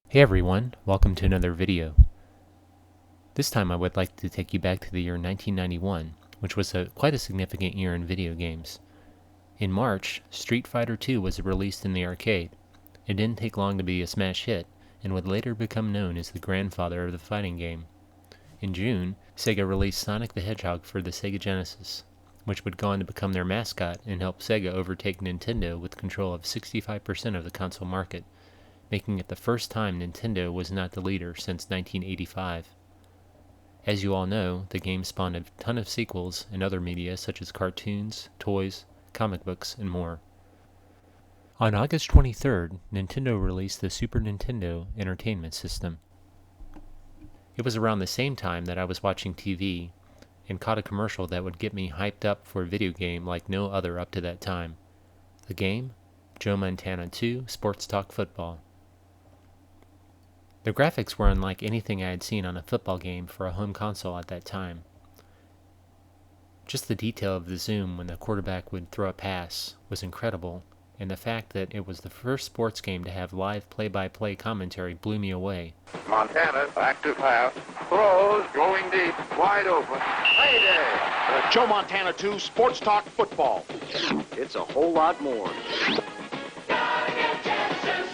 Hey everyone, welcome to another video. This time I would like to take you back to the year 1991, which was quite a significant year in video games. In March, Street Fighter II was released in the arcade. It didn't take long to be a smash hit, and would later become known as the grandfather of the fighting game. In June, Sega released Sonic the Hedgehog for the Sega Genesis, which would go on to become their mascot and help Sega overtake Nintendo with control of 65% of the console market, making it the first time Nintendo was not the leader since 1985. As you all know, the game spawned a ton of sequels and other media such as cartoons, toys, comic books, and more. On August 23rd, Nintendo released the Super Nintendo Entertainment System. It was around the same time that I was watching TV and caught a commercial that would get me hyped up for a video game like no other up to that time. The game? Joe Montana 2 Sports Talk Football. The graphics were unlike anything I had seen on a football game for a home console at that time. Just the detail of the zoom when the quarterback would throw a pass was incredible, and the fact that it was the first sports game to have live play-by-play commentary blew me away. Montana back to pass, throws, going deep, wide open, payday! Joe Montana 2 Sports Talk Football. It's a whole lot more. Sega Genesis.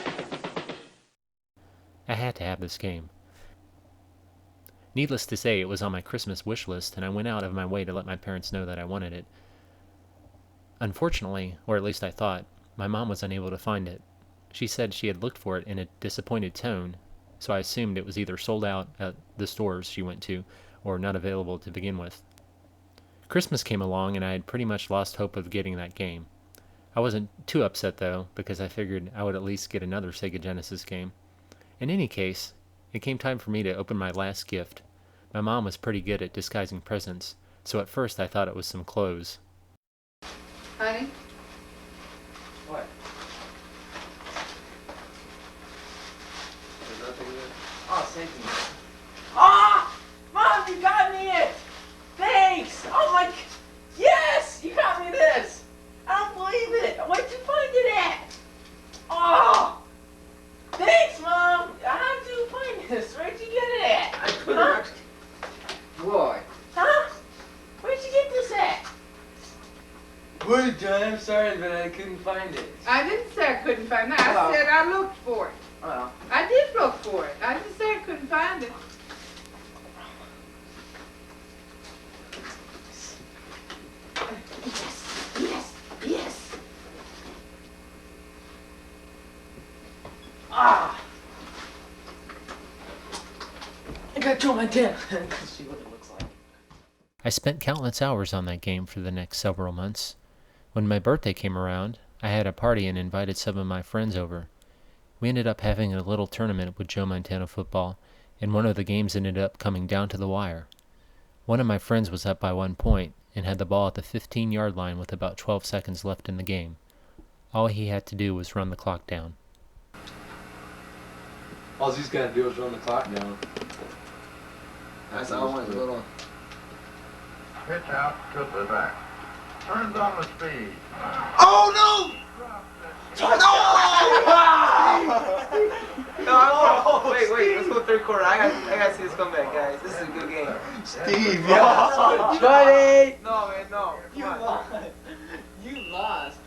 I had to have this game. Needless to say, it was on my Christmas wish list, and I went out of my way to let my parents know that I wanted it. Unfortunately, or at least I thought, my mom was unable to find it. She said she had looked for it in a disappointed tone, so I assumed it was either sold out at the stores she went to, or not available to begin with. Christmas came along, and I had pretty much lost hope of getting that game. I wasn't too upset though, because I figured I would at least get another Sega Genesis game. In any case, it came time for me to open my last gift. My mom was pretty good at disguising presents, so at first I thought it was some clothes. Honey? What? There's nothing there? Oh, thank you. Ah! Mom, you got me it! Thanks! Oh my... Yes! You got me this! I don't believe it! Where'd you find it at? Oh! Thanks, Mom! How'd you find this? Where'd you get it at? I couldn't actually... Boy. Huh? Where'd you get this at? Wait, John, I'm sorry, but I couldn't find it. I didn't say I couldn't find it. I Hello. said I looked for it. Well, I did look for it. I didn't say I couldn't find it. Yes! Yes! Ah! I got Joe Montana. Let's see what it looks like. I spent countless hours on that game for the next several months. When my birthday came around, I had a party and invited some of my friends over. We ended up having a little tournament with Joe Montana football, and one of the games ended up coming down to the wire. One of my friends was up by 1 point and had the ball at the 15-yard line with about 12 seconds left in the game. All he had to do was run the clock down. all he's got to do is run the clock down. That's all I want, little... Pitch out to the back. Turns on the speed. Oh, no! No! Wait, let's go third quarter. I gotta see this comeback, guys. This is a good game. Steve, yeah. Buddy! No, man, no. You Come on. lost. You lost.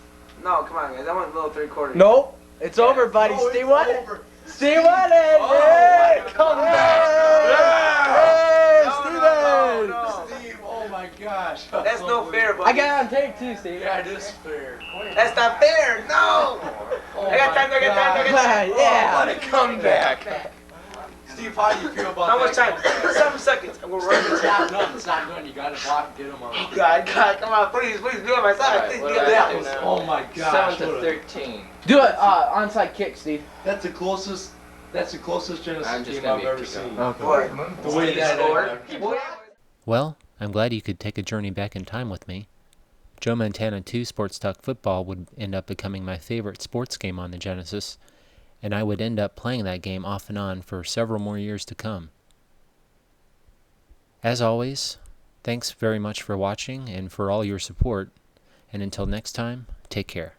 No, come on, guys. I want a little third quarter. Nope. It's over, buddy. Oh, Stay it's won it. over. Stay won it. Oh, Hey, my come God. back. Hey, No, Steven. no. Steve, oh my gosh. That's no fair, buddy. I got it on tape too, Steve. Yeah, it is fair. That's not fair. No. Oh I got time. Yeah. What a comeback. Steve, how do you feel about How much time? 7 seconds. I'm gonna run this. It's not done. It's not done. You got to block and get him on. God, come on, please be on my side. Please be on my That side. was, oh my gosh. 7 to 13. Do it, onside kick, Steve. That's the closest Genesis game I've ever seen. Boy, The way that scored. Well, I'm glad you could take a journey back in time with me. Joe Montana 2 Sports Talk Football would end up becoming my favorite sports game on the Genesis, and I would end up playing that game off and on for several more years to come. As always, thanks very much for watching and for all your support, and until next time, take care.